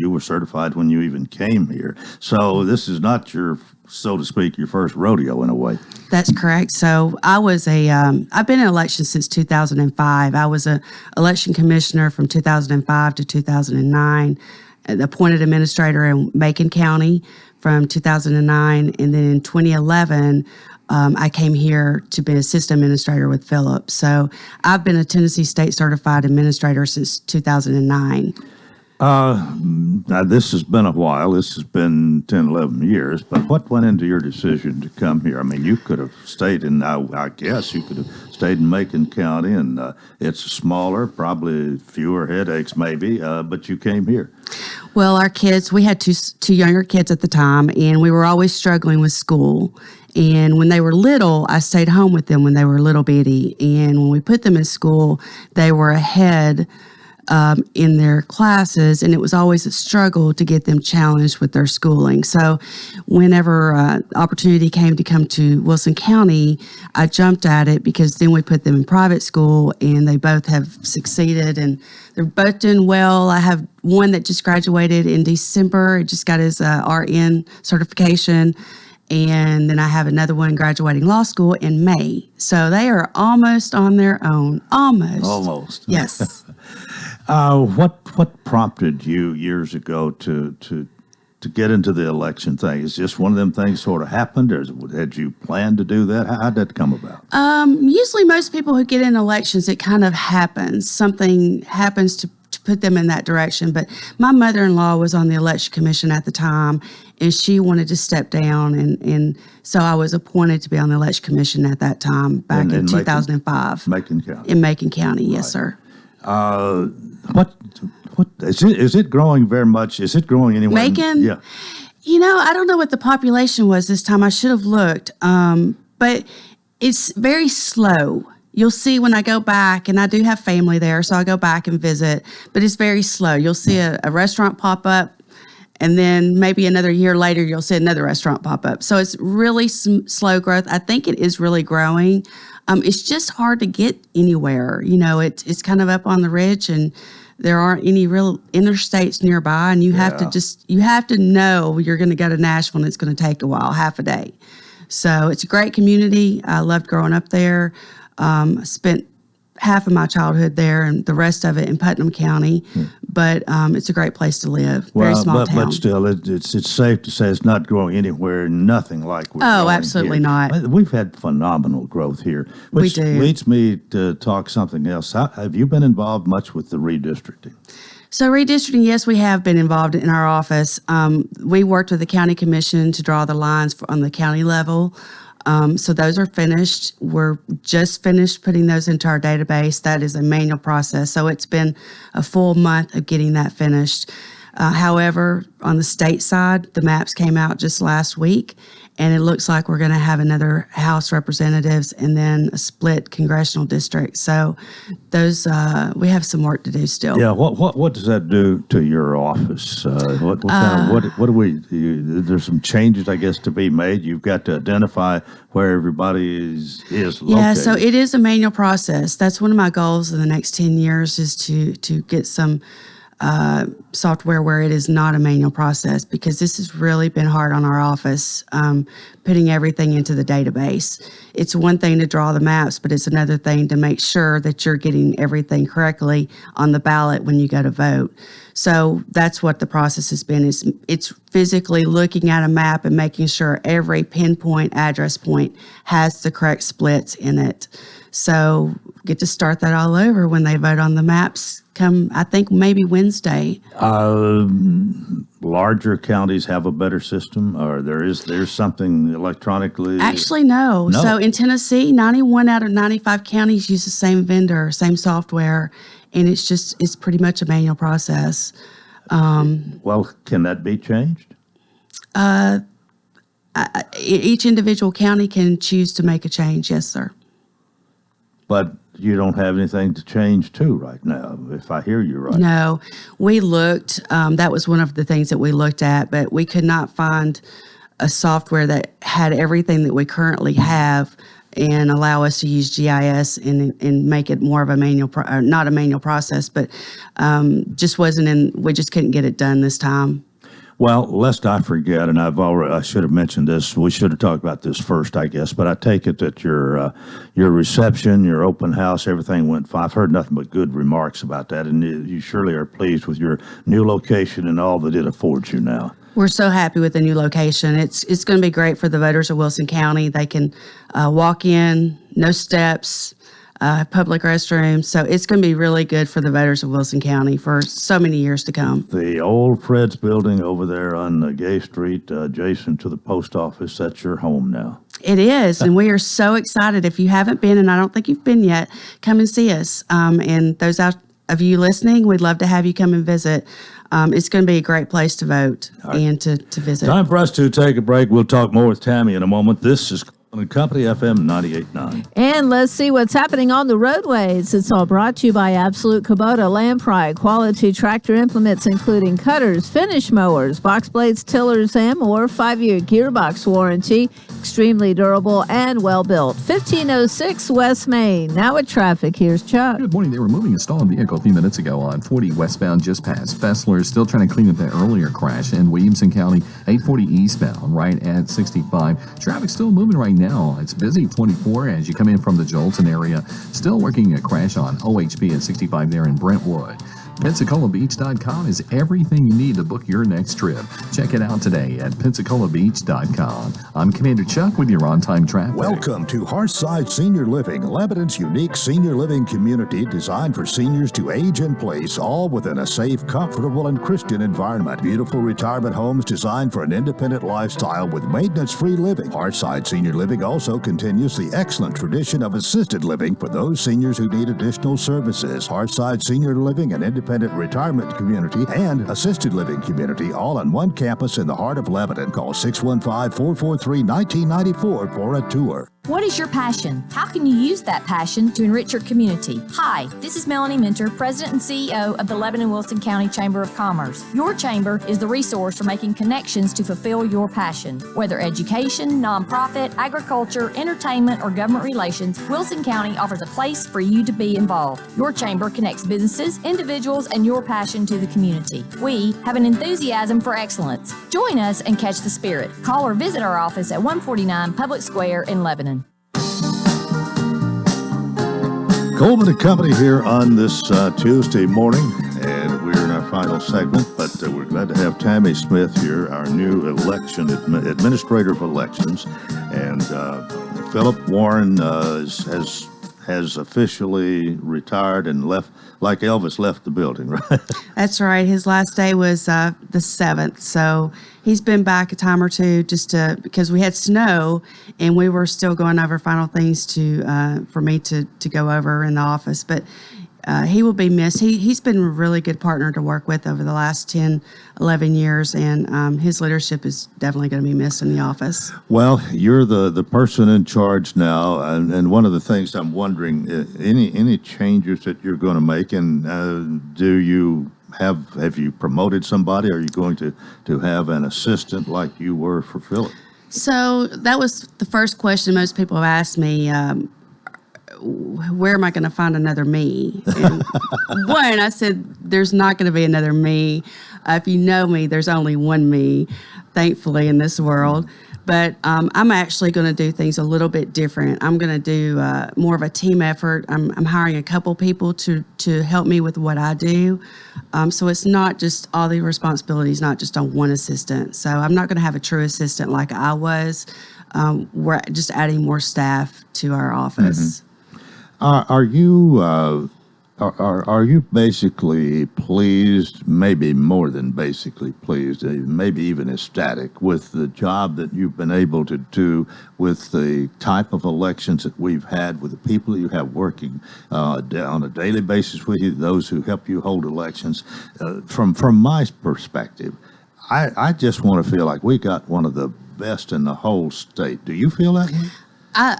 were certified when you even came here. So this is not your, so to speak, your first rodeo in a way. That's correct. So I've been in elections since 2005. I was a election commissioner from 2005 to 2009, appointed administrator in Macon County from 2009, and then in 2011, I came here to be assistant administrator with Philip. So I've been a Tennessee State certified administrator since 2009. Now this has been a while. This has been 10, 11 years. But what went into your decision to come here? I mean, you could have stayed in, I guess you could have stayed in Macon County, and it's smaller, probably fewer headaches maybe, but you came here. Well, our kids, we had two younger kids at the time, and we were always struggling with school. And when they were little, I stayed home with them when they were little bitty. And when we put them in school, they were ahead in their classes, and it was always a struggle to get them challenged with their schooling. So whenever opportunity came to come to Wilson County, I jumped at it, because then we put them in private school, and they both have succeeded, and they're both doing well. I have one that just graduated in December, just got his RN certification. And then I have another one graduating law school in May. So they are almost on their own. Almost. Yes. What prompted you years ago to get into the election thing? Is just one of them things sort of happened, or had you planned to do that? How'd that come about? Usually most people who get in elections, it kind of happens. Something happens to put them in that direction. But my mother-in-law was on the election commission at the time, and she wanted to step down, and so I was appointed to be on the election commission at that time, back in 2005. Macon County. In Macon County, yes, sir. What is it growing very much? Is it growing anywhere? Macon? Yeah. I don't know what the population was this time. I should have looked, but it's very slow. You'll see when I go back, and I do have family there, so I go back and visit, but it's very slow. You'll see a restaurant pop up, and then maybe another year later, you'll see another restaurant pop up. So it's really slow growth. I think it is really growing. It's just hard to get anywhere. It's kind of up on the ridge, and there aren't any real interstates nearby, and you have to know you're going to go to Nashville, and it's going to take a while, half a day. So it's a great community. I loved growing up there. Spent half of my childhood there and the rest of it in Putnam County, but it's a great place to live. Very small town. But still, it's safe to say it's not growing anywhere, nothing like we're growing absolutely here. not. We've had phenomenal growth here, which we do. Leads me to talk something else. Have you been involved much with the redistricting? So redistricting, yes, we have been involved in our office. We worked with the county commission to draw the lines on the county level. So those are finished. We're just finished putting those into our database. That is a manual process. So it's been a full month of getting that finished. However, on the state side, the maps came out just last week, and it looks like we're going to have another House representatives and then a split congressional district. So those we have some work to do still. Yeah. What does that do to your office? What do we? There's some changes, I guess, to be made. You've got to identify where everybody is located. Yeah. So it is a manual process. That's one of my goals in the next 10 years is to get some software where it is not a manual process, because this has really been hard on our office, putting everything into the database. It's one thing to draw the maps, but it's another thing to make sure that you're getting everything correctly on the ballot when you go to vote. So that's what the process has been. It's physically looking at a map and making sure every pinpoint address point has the correct splits in it. So get to start that all over when they vote on the maps come, I think, maybe Wednesday. larger counties have a better system, or there's something electronically? Actually, no. So in Tennessee, 91 out of 95 counties use the same vendor, same software, and it's pretty much a manual process. Well, can that be changed? Each individual county can choose to make a change. Yes, sir. But you don't have anything to change to right now, if I hear you right. No, we looked. That was one of the things that we looked at, but we could not find a software that had everything that we currently have and allow us to use GIS and make it more of a manual, not a manual process, but just wasn't in. We just couldn't get it done this time. Well, lest I forget, and I should have mentioned this. We should have talked about this first, I guess. But I take it that your reception, your open house, everything went fine. I've heard nothing but good remarks about that, and you surely are pleased with your new location and all that it affords you now. We're so happy with the new location. It's going to be great for the voters of Wilson County. They can walk in, no steps. Public restrooms. So it's going to be really good for the voters of Wilson County for so many years to come. The old Fred's building over there on Gay Street, adjacent to the post office, that's your home now. It is, and we are so excited. If you haven't been, and I don't think you've been yet, come and see us. And those of you listening, we'd love to have you come and visit. It's going to be a great place to vote and to visit. Time for us to take a break. We'll talk more with Tammy in a moment. This is Coleman & Company, FM 98.9. And let's see what's happening on the roadways. It's all brought to you by Absolute Kubota, Land Pride, quality tractor implements including cutters, finish mowers, box blades, tillers, and more. 5-year gearbox warranty, extremely durable and well-built. 1506 West Main. Now with traffic, here's Chuck. Good morning. They were moving a stolen vehicle a few minutes ago on 40 westbound just past Fessler. Still trying to clean up that earlier crash in Williamson County, 840 eastbound, right at 65. Traffic still moving right now. It's busy 24 as you come in from the Jolton area. Still working a crash on OHB at 65 there in Brentwood. PensacolaBeach.com is everything you need to book your next trip. Check it out today at PensacolaBeach.com. I'm Commander Chuck with your on-time traffic. Welcome to Hearthside Senior Living, Lebanon's unique senior living community designed for seniors to age in place, all within a safe, comfortable, and Christian environment. Beautiful retirement homes designed for an independent lifestyle with maintenance-free living. Hearthside Senior Living also continues the excellent tradition of assisted living for those seniors who need additional services. Hearthside Senior Living and independent retirement community and assisted living community all on one campus in the heart of Lebanon. Call 615-443-1994 for a tour. What is your passion? How can you use that passion to enrich your community? Hi, this is Melanie Minter, President and CEO of the Lebanon-Wilson County Chamber of Commerce. Your chamber is the resource for making connections to fulfill your passion. Whether education, nonprofit, agriculture, entertainment, or government relations, Wilson County offers a place for you to be involved. Your chamber connects businesses, individuals, and your passion to the community. We have an enthusiasm for excellence. Join us and catch the spirit. Call or visit our office at 149 Public Square in Lebanon. Coleman & Company here on this Tuesday morning, and we're in our final segment, but we're glad to have Tammy Smith here, our new administrator of elections, and Philip Warren has officially retired and left, like Elvis left the building, right? That's right. His last day was the 7th, so he's been back a time or two because we had snow and we were still going over final things for me to go over in the office. But he will be missed. He's been a really good partner to work with over the last 10, 11 years, and his leadership is definitely going to be missed in the office. Well, you're the person in charge now, and one of the things I'm wondering, any changes that you're going to make, and have you promoted somebody? Are you going to have an assistant like you were for Philip? So that was the first question most people have asked me. Where am I going to find another me? And I said, there's not going to be another me. If you know me, there's only one me, thankfully, in this world. But I'm actually going to do things a little bit different. I'm going to do more of a team effort. I'm hiring a couple people to help me with what I do. So it's not just all the responsibilities, not just on one assistant. So I'm not going to have a true assistant like I was. We're just adding more staff to our office. Mm-hmm. Are you Are you basically pleased, maybe more than basically pleased, maybe even ecstatic with the job that you've been able to do with the type of elections that we've had, with the people you have working on a daily basis with you, those who help you hold elections? From my perspective, I just want to feel like we got one of the best in the whole state. Do you feel that way?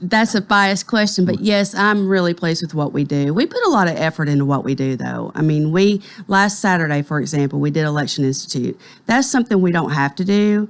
That's a biased question, but yes, I'm really pleased with what we do. We put a lot of effort into what we do, though. I mean, last Saturday, for example, we did Election Institute. That's something we don't have to do.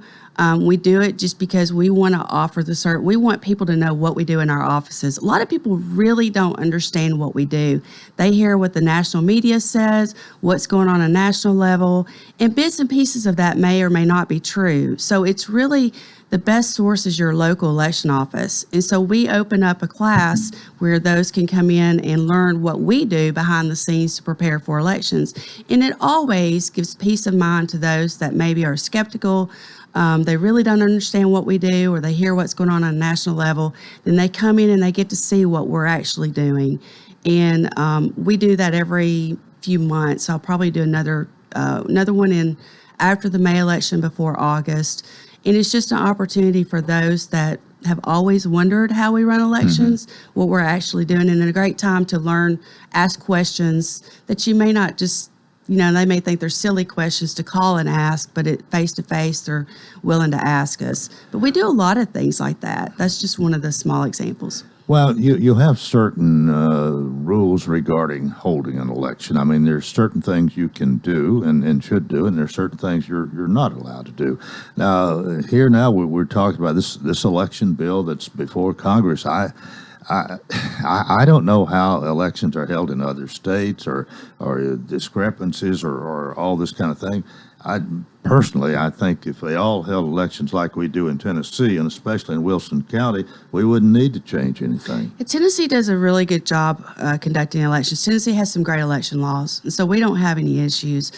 We do it just because we want to offer the service. We want people to know what we do in our offices. A lot of people really don't understand what we do. They hear what the national media says, what's going on a national level, and bits and pieces of that may or may not be true. So it's really the best source is your local election office. And so we open up a class where those can come in and learn what we do behind the scenes to prepare for elections. And it always gives peace of mind to those that maybe are skeptical. They really don't understand what we do, or they hear what's going on a national level. Then they come in and they get to see what we're actually doing. And we do that every few months. I'll probably do another one after the May election before August. And it's just an opportunity for those that have always wondered how we run elections, what we're actually doing, and a great time to learn, ask questions that you may not just, they may think they're silly questions to call and ask, but face-to-face, they're willing to ask us. But we do a lot of things like that. That's just one of the small examples. Well, you have certain rules regarding holding an election. I mean, there's certain things you can do and should do, and there's certain things you're not allowed to do. Now, we're talking about this election bill that's before Congress. I don't know how elections are held in other states or discrepancies or all this kind of thing. I think if they all held elections like we do in Tennessee, and especially in Wilson County, we wouldn't need to change anything. Tennessee does a really good job conducting elections. Tennessee has some great election laws, and so we don't have any issues.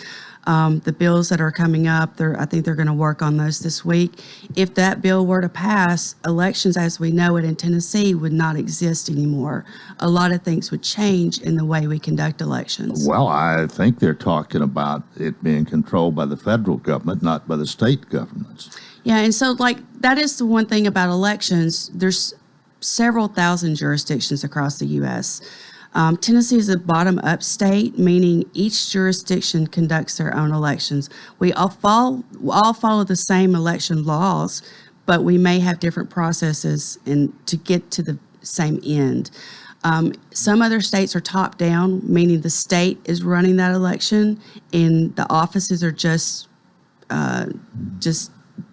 The bills that are coming up, I think they're going to work on those this week. If that bill were to pass, elections as we know it in Tennessee would not exist anymore. A lot of things would change in the way we conduct elections. Well, I think they're talking about it being controlled by the federal government, not by the state governments. Yeah, and so that is the one thing about elections. There's several thousand jurisdictions across the U.S. Tennessee is a bottom-up state, meaning each jurisdiction conducts their own elections. We all follow the same election laws, but we may have different processes to get to the same end. Some other states are top-down, meaning the state is running that election, and the offices are just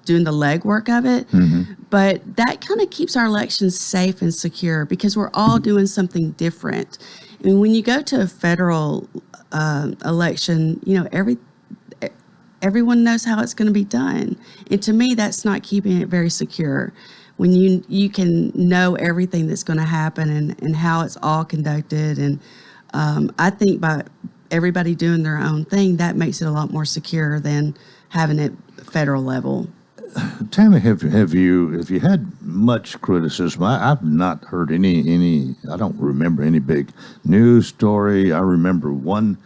doing the legwork of it. But that kind of keeps our elections safe and secure because we're all doing something different. And when you go to a federal election, everyone knows how it's going to be done. And to me, that's not keeping it very secure. When you can know everything that's going to happen and how it's all conducted. And I think by everybody doing their own thing, that makes it a lot more secure than having it federal level. Tammy, have you had much criticism? I've not heard any. I don't remember any big news story. I remember one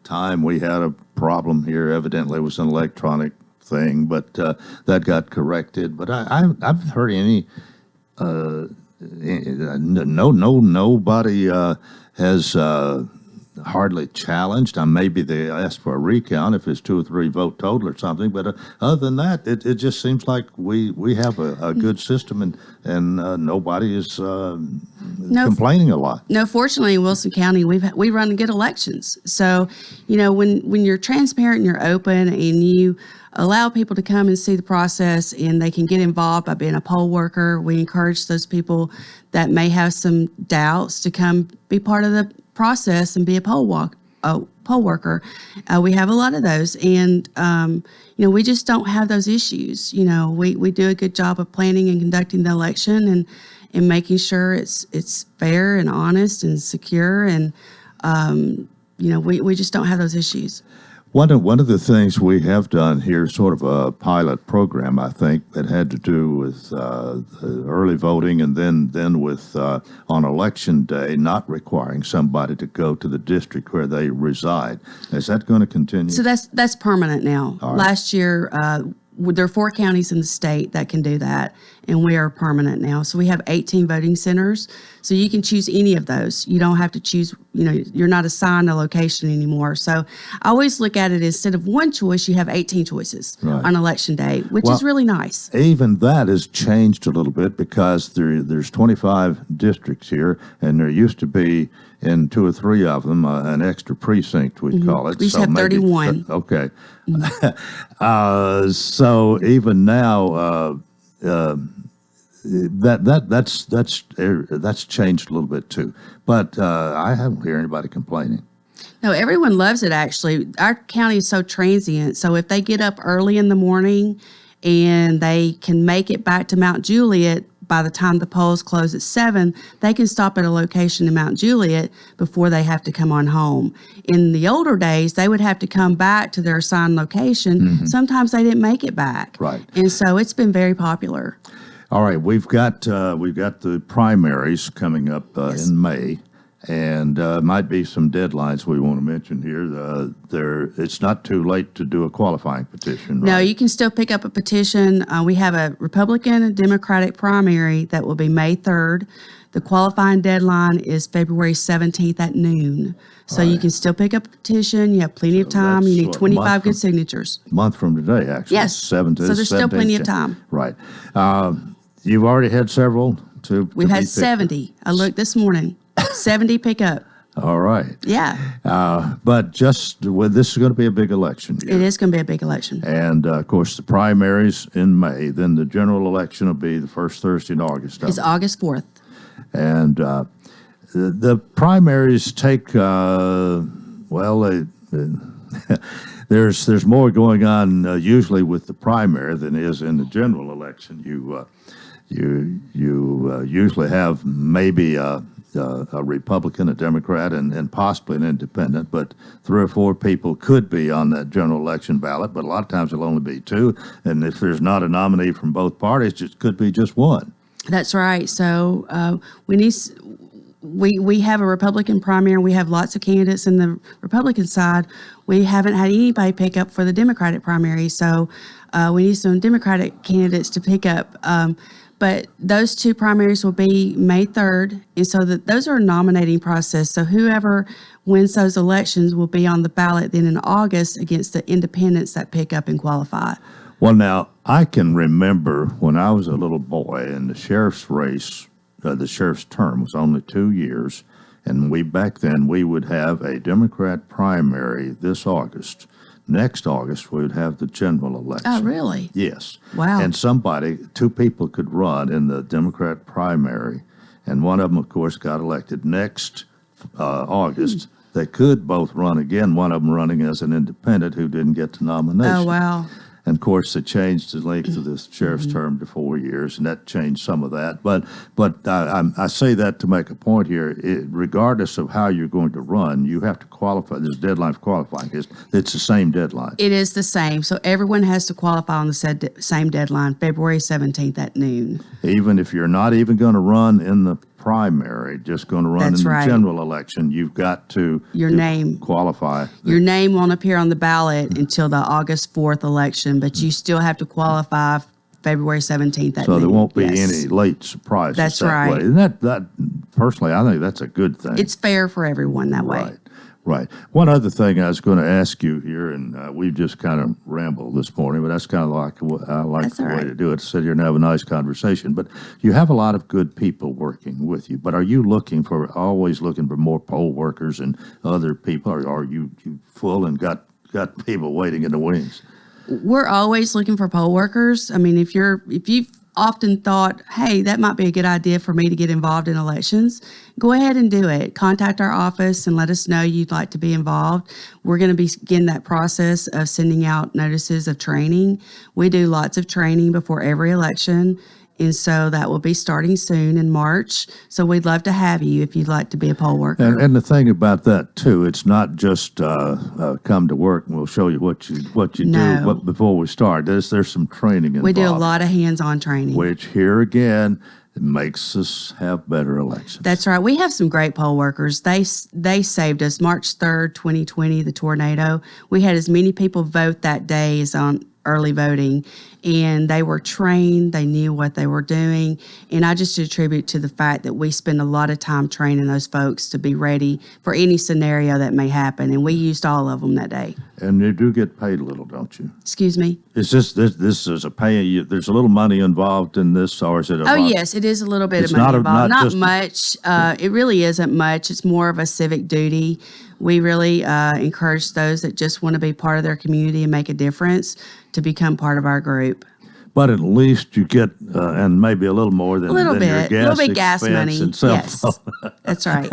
time we had a problem here. Evidently, it was an electronic thing, but that got corrected. But I've heard any. Nobody has hardly challenged. Maybe they asked for a recount if it's 2 or 3 vote total or something. But other than that, it just seems like we have a good system and nobody is complaining a lot. No, fortunately, in Wilson County, we run good elections. So, when you're transparent and you're open and you allow people to come and see the process and they can get involved by being a poll worker, we encourage those people that may have some doubts to come be part of the process and be a poll worker. We have a lot of those, and we just don't have those issues. We do a good job of planning and conducting the election and making sure it's fair and honest and secure, and we just don't have those issues. One of the things we have done here, sort of a pilot program, I think, that had to do with early voting, and then with on election day not requiring somebody to go to the district where they reside. Is that going to continue? So that's permanent now. All right. Last year, there are 4 counties in the state that can do that, and we are permanent now. So we have 18 voting centers, so you can choose any of those. You don't have to choose, you're not assigned a location anymore. So I always look at it, instead of one choice, you have 18 choices on election day, which is really nice. Even that has changed a little bit, because there's 25 districts here, and there used to be, in 2 or 3 of them, an extra precinct, we'd call it. We used to have 31. Okay. So even now, that's changed a little bit too. But I haven't heard anybody complaining. No, everyone loves it, actually. Our county is so transient. So if they get up early in the morning and they can make it back to Mount Juliet by the time the polls close at 7, they can stop at a location in Mount Juliet before they have to come on home. In the older days, they would have to come back to their assigned location. Sometimes they didn't make it back. Right. And so it's been very popular. All right, we've got the primaries coming up in May, and might be some deadlines we want to mention here. It's not too late to do a qualifying petition, right? No, you can still pick up a petition. We have a Republican and Democratic primary that will be May 3rd. The qualifying deadline is February 17th at noon. So you can still pick up a petition. You have plenty of time. You need 25 good signatures. A month from today, actually. Yes. So there's still plenty of time. Right. You've already had several We've had 70. I looked this morning. 70 pickup. All right. Yeah. But this is going to be a big election year. It is going to be a big election. And, of course, the primaries in May. Then the general election will be the first Thursday in August. It's August 4th. And the primaries take, there's more going on usually with the primary than is in the general election. You usually have maybe a Republican, a Democrat, and possibly an independent, but 3 or 4 people could be on that general election ballot, but a lot of times it'll only be 2, and if there's not a nominee from both parties, it could be just 1. That's right. So we have a Republican primary. We have lots of candidates in the Republican side. We haven't had anybody pick up for the Democratic primary, so we need some Democratic candidates to pick up. But those 2 primaries will be May 3rd, and so those are a nominating process. So whoever wins those elections will be on the ballot then in August against the independents that pick up and qualify. Well, now, I can remember when I was a little boy and the sheriff's race, the sheriff's term was only 2 years, and back then we would have a Democrat primary this August. Next August, we would have the general election. Oh, really? Yes. Wow. And 2 people could run in the Democrat primary, and one of them, of course, got elected. Next August, they could both run again, one of them running as an independent who didn't get the nomination. Oh, wow. And, of course, they changed the length of the sheriff's term to 4 years, and that changed some of that. But I say that to make a point here. Regardless of how you're going to run, you have to qualify. There's a deadline for qualifying. It's the same deadline. It is the same. So everyone has to qualify on the same deadline, February 17th at noon. Even if you're not even going to run in the primary, just going to run in the general election, you've got to qualify. Your name won't appear on the ballot until the August 4th election, but you still have to qualify February 17th. So there won't be any late surprises. That's right. Way. And that personally, I think that's a good thing. It's fair for everyone that way. Right. One other thing I was going to ask you here, and we've just kind of rambled this morning, but that's kind of like the way to do it. Sit here and have a nice conversation. But you have a lot of good people working with you. But are you always looking for more poll workers and other people, or are you full and got people waiting in the wings? We're always looking for poll workers. I mean, if you've often thought, hey, that might be a good idea for me to get involved in elections, go ahead and do it. Contact our office and let us know you'd like to be involved. We're going to begin that process of sending out notices of training. We do lots of training before every election, And so that will be starting soon in March. So we'd love to have you if you'd like to be a poll worker. And the thing about that too, it's not just come to work and we'll show you what you No. do. But before we start, there's some training involved. We do a lot of hands-on training. Which here again, it makes us have better elections. That's right. We have some great poll workers. They saved us. March 3rd, 2020, the tornado. We had as many people vote that day as on early voting, and they were trained. They knew what they were doing, and I just attribute to the fact that we spend a lot of time training those folks to be ready for any scenario that may happen, and we used all of them that day. And you do get paid a little, don't you? Excuse me? Is this is a pay? There's a little money involved in this, or is it? Oh, yes, it is a little bit of money involved. Not much. It really isn't much. It's more of a civic duty. We really encourage those that just want to be part of their community and make a difference to become part of our group. But at least you get, and maybe a little more than a little bit, your gas money. And cell Yes, phone. that's right.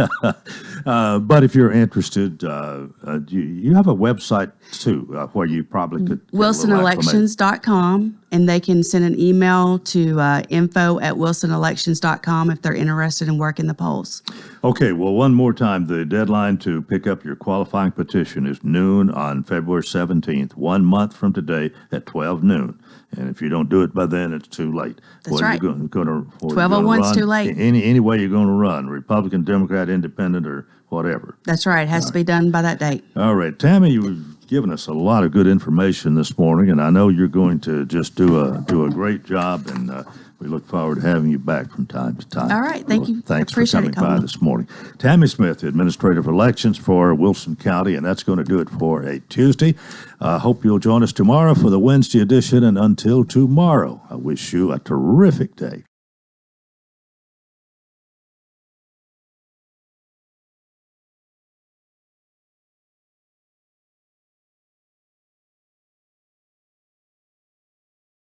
But if you're interested, you have a website too, where you probably could. WilsonElections.com, and they can send an email to info@wilsonelections.com if they're interested in working the polls. Okay, well, one more time, the deadline to pick up your qualifying petition is noon on February 17th, 1 month from today at 12 noon. And if you don't do it by then, it's too late. That's right. 12:01 is too late. Any way you're going to run, Republican, Democrat, Independent, or whatever. That's right. It has to be done by that date. All right, Tammy, you've given us a lot of good information this morning, and I know you're going to just do a great job, and we look forward to having you back from time to time. All right, thank you. Thanks for Appreciate coming it, by Coleman. this morning. Tammy Smith, Administrative Elections for Wilson County, and that's going to do it for a Tuesday. Hope you'll join us tomorrow for the Wednesday edition, and until tomorrow, I wish you a terrific day.